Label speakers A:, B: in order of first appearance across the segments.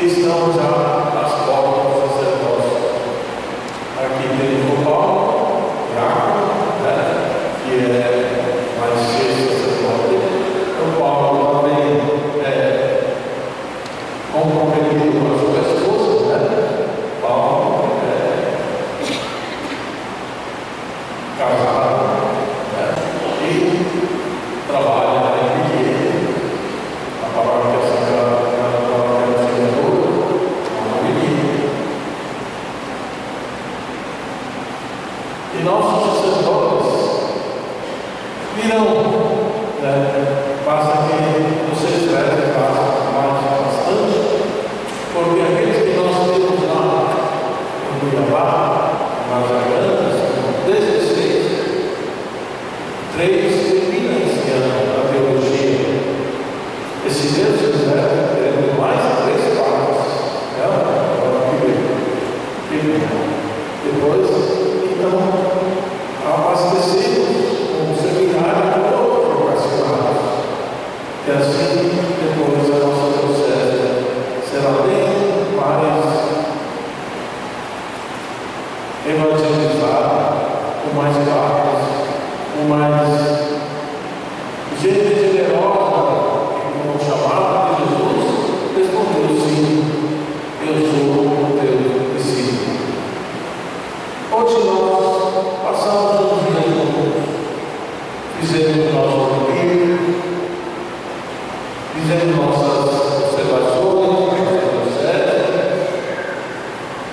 A: Estamos já às portas do sacerdote.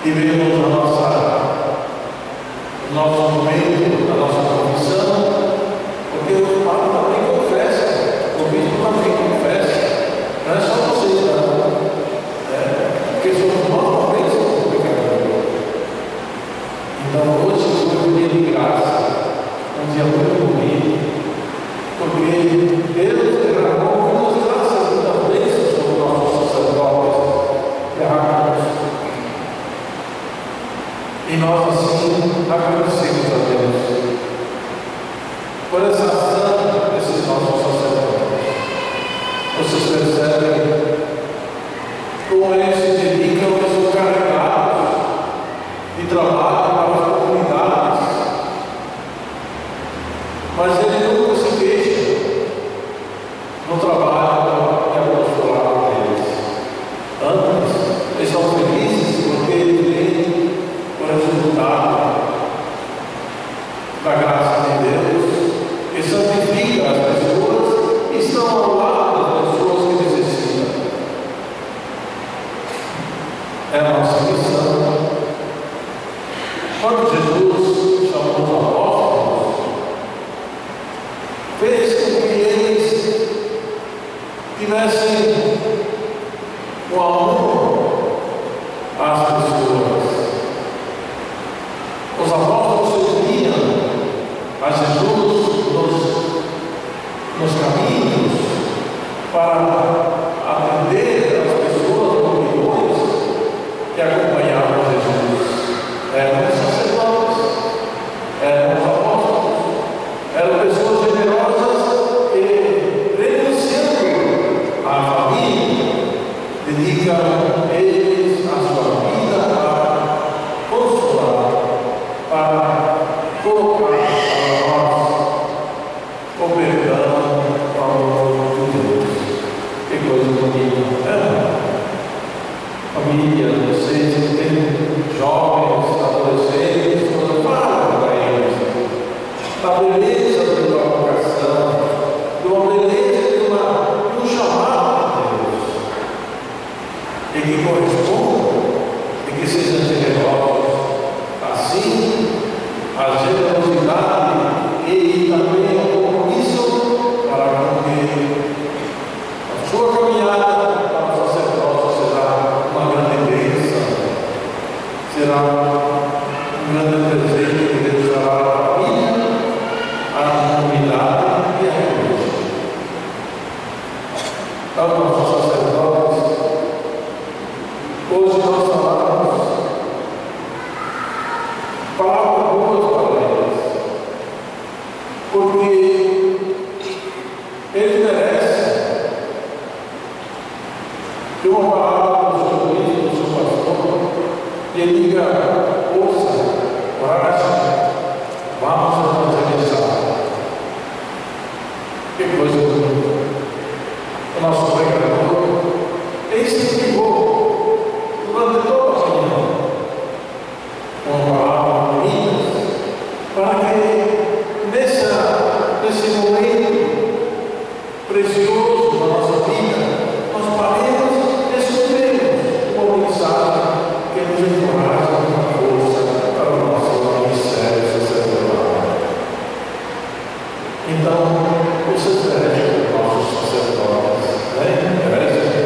A: e vemos o nosso momento, a nossa confissão, porque o Papa também confessa, o Bispo também confessa, não é só vocês, não, porque somos nós também somos pecadores. Então hoje foi um dia de graça, um dia muito bonito, porque Deus derramou muitas graças, muitas bênçãos sobre os nossos sacerdotes, e nós assim agradecemos a Deus por essa ação desses nossos sacerdotes. Vocês percebem como eles se dedicam, eles são carregados de trabalho para as comunidades, mas eles nunca se queixam no trabalho e apostolado deles. Antes, eles estão felizes porque eles veem o resultado da graça de Deus, que santifica as pessoas e estão ao lado das pessoas que necessitam. É a nossa missão. Quando Jesus chamou os apóstolos, fez com que eles tivessem o amor às pessoas. Os apóstolos serviam a Jesus nos caminhos para atender as pessoas, multidões que acompanhavam Jesus. Eram os sacerdotes, eram os apóstolos, eram pessoas generosas que, renunciando à família, dedicam eles a sua vida para consolar, para colocar para nós o perdão, o amor de Deus. Que coisa bonita, família, vocês que têm jovens, adolescentes, fala para eles da beleza da tua vocação, da beleza de um chamado de Deus, e que corresponda, e que sejam generosos. Assim, a generosidade e também o compromisso para que a sua caminhada para o sacerdócio será uma grande bênção, será um grande presente que Deus dará à família, à comunidade e à igreja. Aos nossos sacerdotes, hoje nós falamos palavras boas para eles, porque eles merecem que uma palavra do seu bispo, do seu pastor, lhe diga: ouça, coragem, vamos evangelizar. Que coisa bonita! O nosso pregador incentivou durante toda a manhã uma palavra bonita, para que nesse momento precioso da nossa vida, nós paremos e escutemos uma mensagem que nos encoraja com força para o nosso ministério sacerdotal. Então, vocês merecem os nossos sacerdotes, merecem.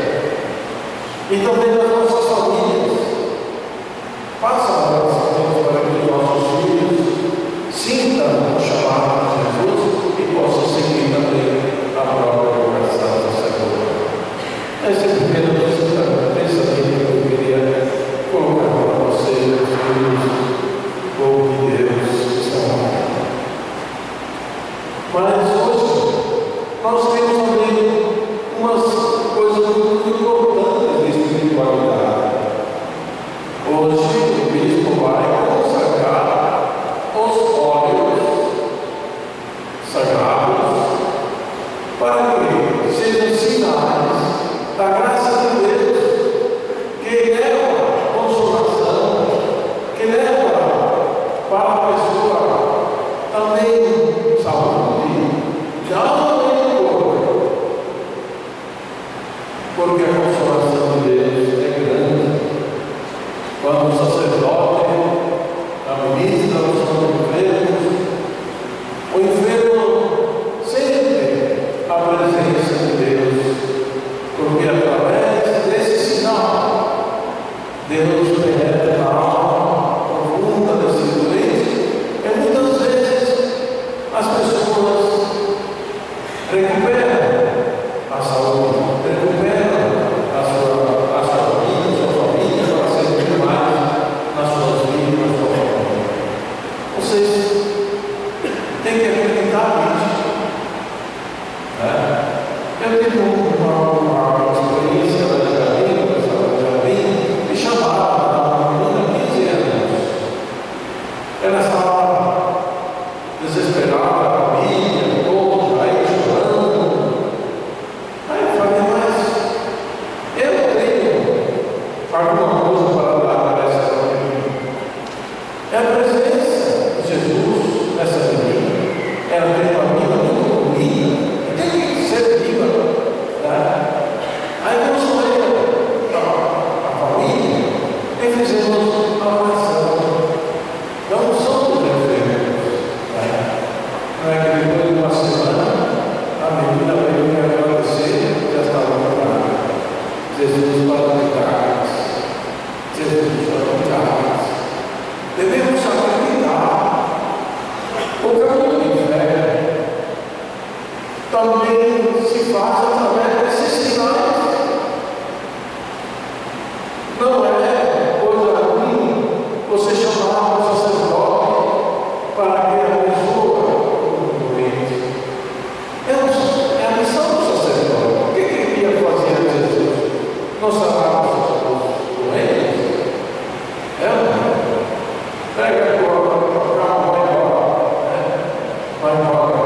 A: E também das nossas famílias. Façam a oração para que os nossos filhos sintam o chamado de Jesus e possam seguir também a própria vocação sacerdotal. Esse é o primeiro pensamento que eu queria colocar para vocês, meus filhos, povo de Deus que estão aqui. Mas hoje nós temos também umas coisas muito importantes de espiritualidade. Hoje, o sacerdote, a ministra, os enfermos. O enfermo sente a presença de Deus, porque através desse sinal, Deus penetra na alma profunda desse doente, e muitas vezes as pessoas recuperam a saúde, recuperam a sua família, para servir mais nas suas vidas, na sua família. Vocês têm que acreditar nisso. Eu tive uma experiência lá de Jardim, me chamaram, uma menina de 15 anos. Ela estava desesperada, a família, todos, aí chorando. Aí eu falei, mas eu tenho alguma coisa para dar para essa família. É a presença de Jesus nessa menina. Ela tem uma vida muito bonita, tem que ser viva. Aí nós fomos a família e fizemos a oração. Não somos enfermos. Não é que depois de uma semana a menina veio me agradecer, já estava curada. Jesus para milagres. Jesus para milagres. Devemos acreditar. O caminho de fé também se faz através desses sinais. Não é coisa ruim você chamar o sacerdote para que a pessoa doente. É a missão do sacerdote. O que ele ia fazer a Jesus? Não sarar os doentes? Pega a tua calma, vai embora,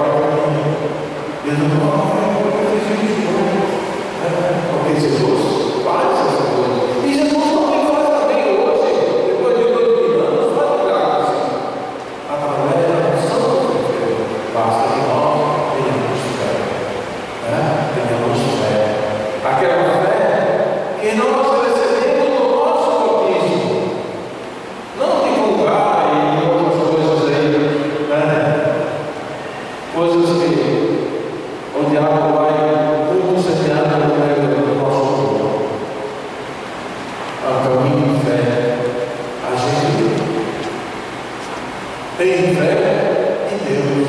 A: Jesus fala, porque Jesus faz essas coisas. E Jesus também faz também hoje, depois de 2000 anos, faz milagres. Através da missão do Senhor, basta que nós tenhamos fé. Tenhamos fé. Aquela fé que nós recebemos no nosso batismo. Não divulgar e outras coisas aí, coisas que o diabo vai tudo semeando no meio do nosso corpo. A caminho de fé, a gente tem fé em Deus,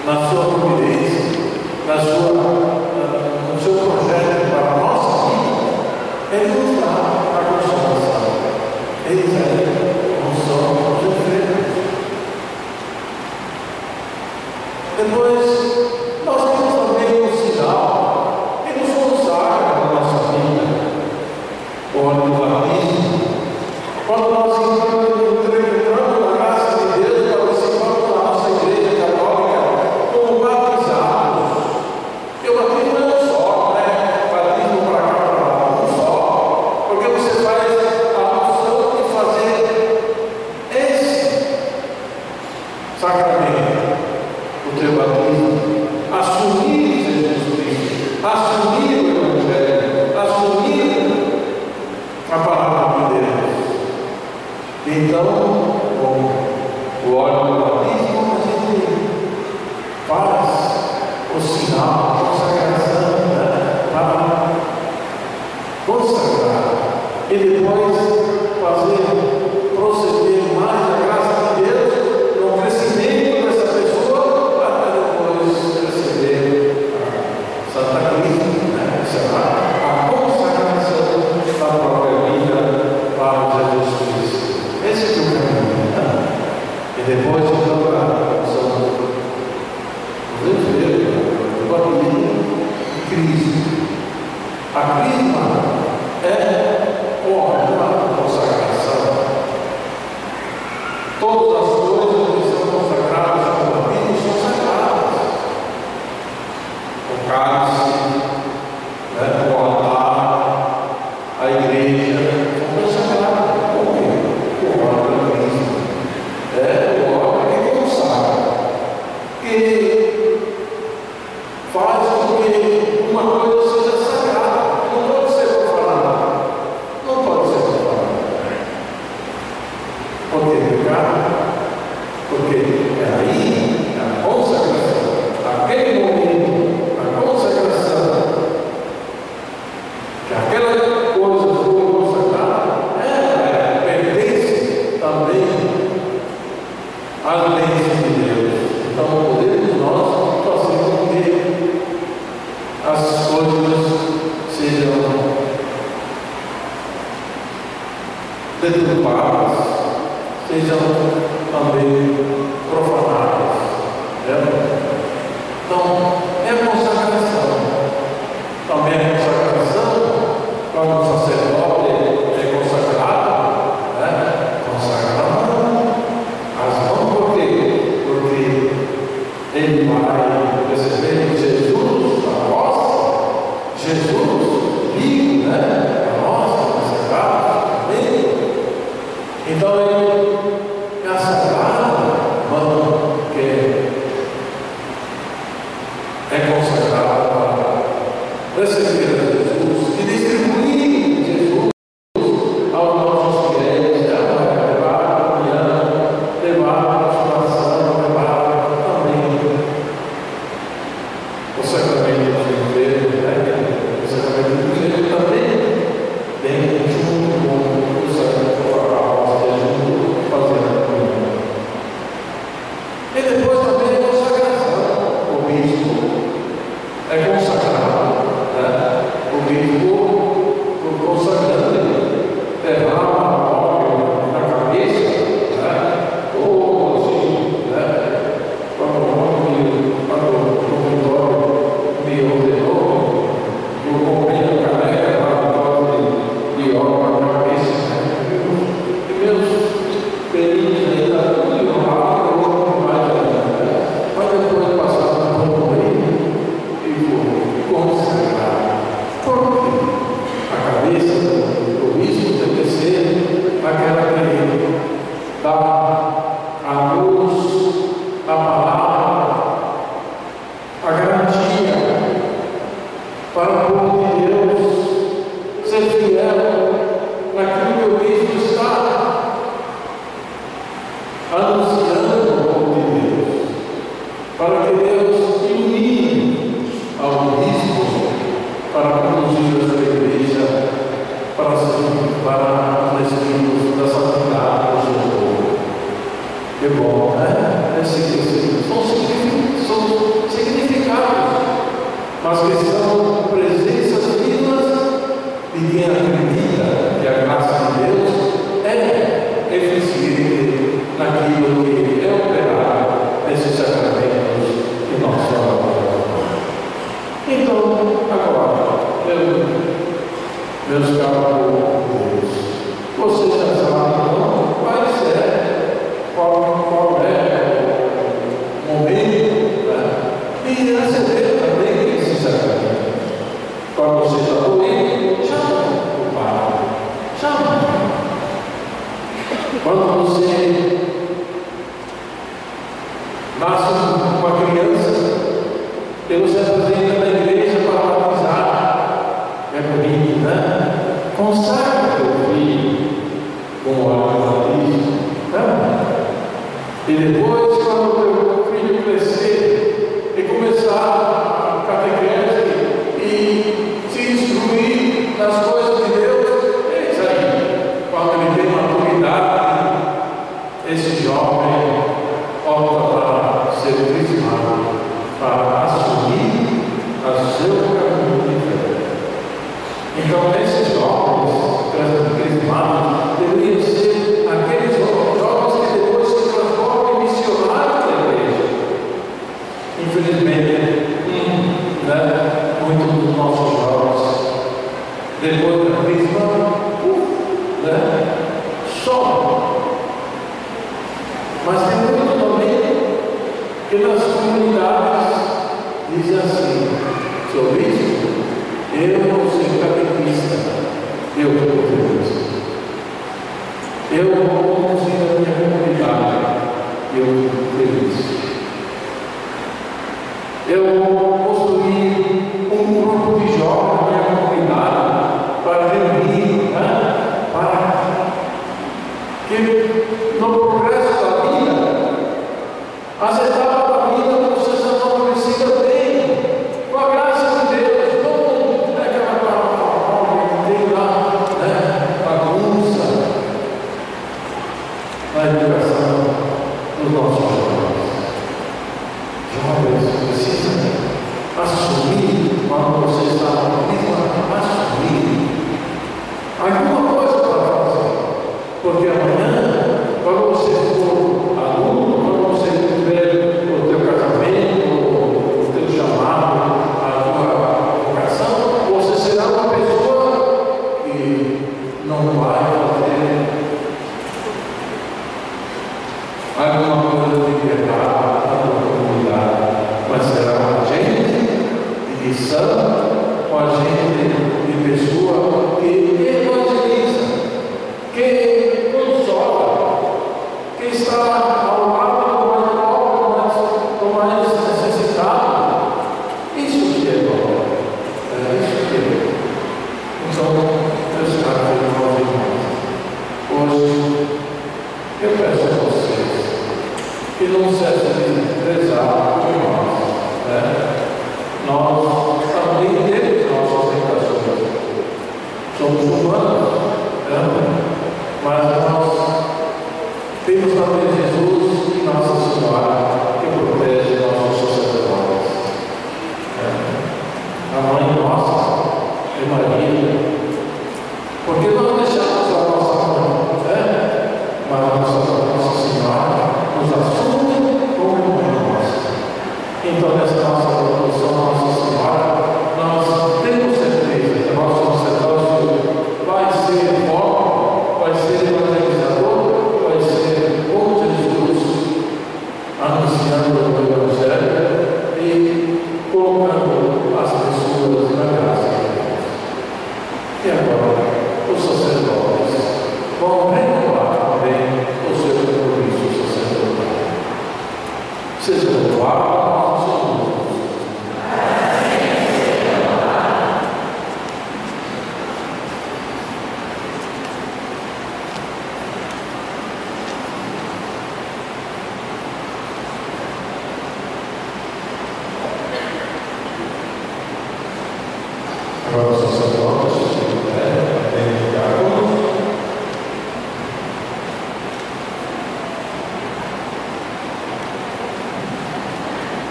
A: na sua providência, no seu projeto para a nossa vida. Ele nos dá a consolação. Eis aí consolam os enfermos. Depois, nós temos também um sinal que nos consagra na nossa vida. O ano do batismo. Quando nós entramos na graça de Deus, participamos da nossa igreja católica como batizados. E o batismo é um só, batismo para cá, para lá, um só. Porque você faz a noção de fazer esse sacramento, o teu batismo, assumir Jesus Cristo, assumir o Evangelho, assumir a palavra de Deus. Então, o óleo do batismo, a gente faz o sinal, a consagração, para consagrar e depois proceder mais a graça de Deus no crescimento dessa pessoa, para depois receber a Santa Cruz, será a consagração da própria vida para Jesus Cristo. Esse é o caminho. E depois, então, que pecado? Porque é aí a consagração, aquele momento, a consagração, que aquela coisa foi consagrada, ela pertence também às leis de Deus. Então, o poder de nós fazer com que as coisas sejam deturpadas, sejam também profanadas. Então, é a consagração. Também a consagração, quando o sacerdote é consagrado, consagrado as mãos, por quê? Porque ele vai receber Jesus, a nós, Jesus vivo, a nós, consagrado, amém? Então ele é a sagrada mão que é consagrada para receber a Jesus e distribuir Jesus aos nossos fiéis, levar a comunhão, levar a consolação, levar também o sacramento do enfermo, o sacramento do enfermo também vem junto com o sacramento da hóstia, junto fazendo a comunhão. E depois também a consagração, o bispo é consagrado, o bispo consagrando, derrama óleo na cabeça, ou assim, quando o doutor me ordenou, eu comprei a caneca de óleo na cabeça, e meus pelinhos ainda tudo enrolado, mais ainda, mas depois passava um pouco aí e foi consagrado. Por quê? A cabeça do bispo tem que ser aquela que dá a luz, a palavra, a garantia para o povo de Deus ser fiel naquilo que o bispo está anunciando ao povo de Deus, para que Deus ilumine ao bispo para conduzir a sua igreja para os destinos da santidade do seu povo. Que bom, são significados, mas que são presenças vivas de quem acredita que a graça de Deus é eficiente naquilo que é operado nesses sacramentos que nós falamos. Então, agora, meus caros Deus, vocês já sabem então qual é o momento de receber também esse sacramento. Quando você está doente, chama o Padre, chama. Quando você nasce uma criança, que você apresenta na igreja para batizar, é bonito, consagra teu filho com o óleo do batismo, e depois, quando o teu filho crescer e começar a catequese e se instruir nas coisas de Deus, eis aí, quando ele tem maturidade, esse jovem opta para ser crismado, para assumir o seu caminho de fé. Então, esses jovens crismados deveriam ser aqueles jovens que depois se transformam em missionários da igreja. Infelizmente, muitos dos nossos jovens, depois da crisma, somem. Mas tem muito também que nas comunidades dizem assim: seu bispo, eu vou ser catequista, eu vou feliz. Eu vou conduzir a minha comunidade, eu vou feliz. Eu vou construir um grupo de jovens na minha comunidade para reunir, para que no progresso da vida, as etapas da vida você já não precisa bem, com a graça de Deus, não é aquela palavra que tem lá, bagunça na educação dos nossos jovens. Jovens precisam assumir, quando você está na vida, assumir alguma coisa para fazer, porque amanhã, quando você for adulto, quando você tiver o teu casamento, o teu chamado, a tua vocação, você será uma pessoa que não vai fazer alguma coisa de errado na comunidade, mas será um agente de missão, um agente de pessoa que evangeliza, que consola, que está ao lado do mais pobre, do mais necessitado. Isso que é bom. É isso que é bom. Então, meus caros irmãos, hoje eu peço a vocês que não cessem de prezar por nós. Nós também temos nossas tentações. Somos humanos, mas nós temos também Jesus e Nossa Senhora que protege nossos sacerdotes. A mãe nossa é Maria, porque nós deixamos a nossa mãe, mas Nossa Senhora nos assume como mãe nossa. Então, nessa nossa devoção, Nossa Senhora, nós temos certeza que nosso sacerdócio vai ser forte, vai ser evangelizador, vai ser como Jesus, anunciando o Evangelho e colocando as pessoas na graça de Deus. E agora, os sacerdotes vão renovar também o seu compromisso sacerdotal. Seja louvado nosso Senhor. Agora os sacerdotes,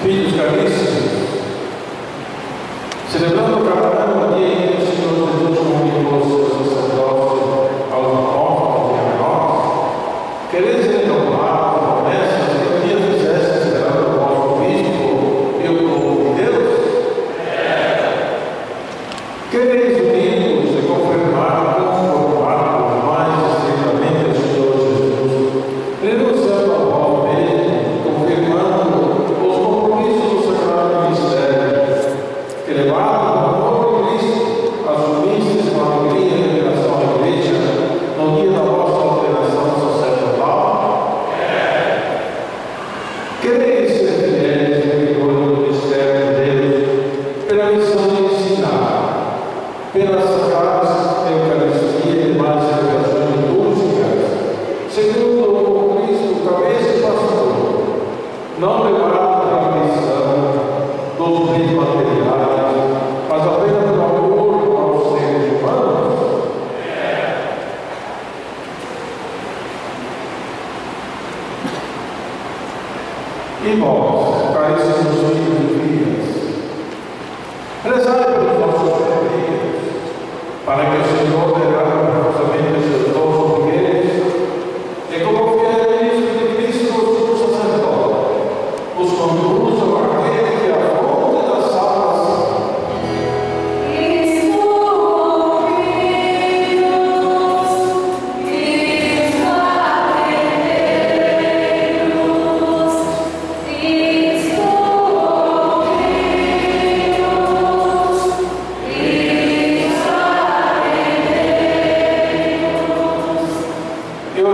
A: filhos caríssimos, celebrando o carnaval dia em que o Senhor Jesus comunicou o seu sacerdócio aos apóstolos e a nós, quereis renovar a promessa que um dia fizesse esperando o vosso bispo e o povo de Deus? Quereis unir-vos e conformar mais estritamente ao Senhor Jesus, renunciando ao vosso mesmo, confirmando os compromissos do Sagrado Ministério, que levado ao amor de Cristo, assumistes com alegria e revelação à Igreja no dia da vossa ordenação sacerdotal? Quereis ser fiéis no vigor do ministério de Deus, pela missão de ensinar, pelas sagradas Eucaristia e demais celebrações litúrgicas, segundo o Cristo, cabeça e pastor, não levado pela missão dos bens materiais, mas apenas pelo amor aos seres humanos? E vós, caríssimos filhos e filhas, rezai pelos nossos peregrinos, para que o Senhor derrame profusamente os seus dons fogueiros, e como fiel ministro de Cristo, o sacerdote, os conduz ao aquele que é a fonte da salvação. Eu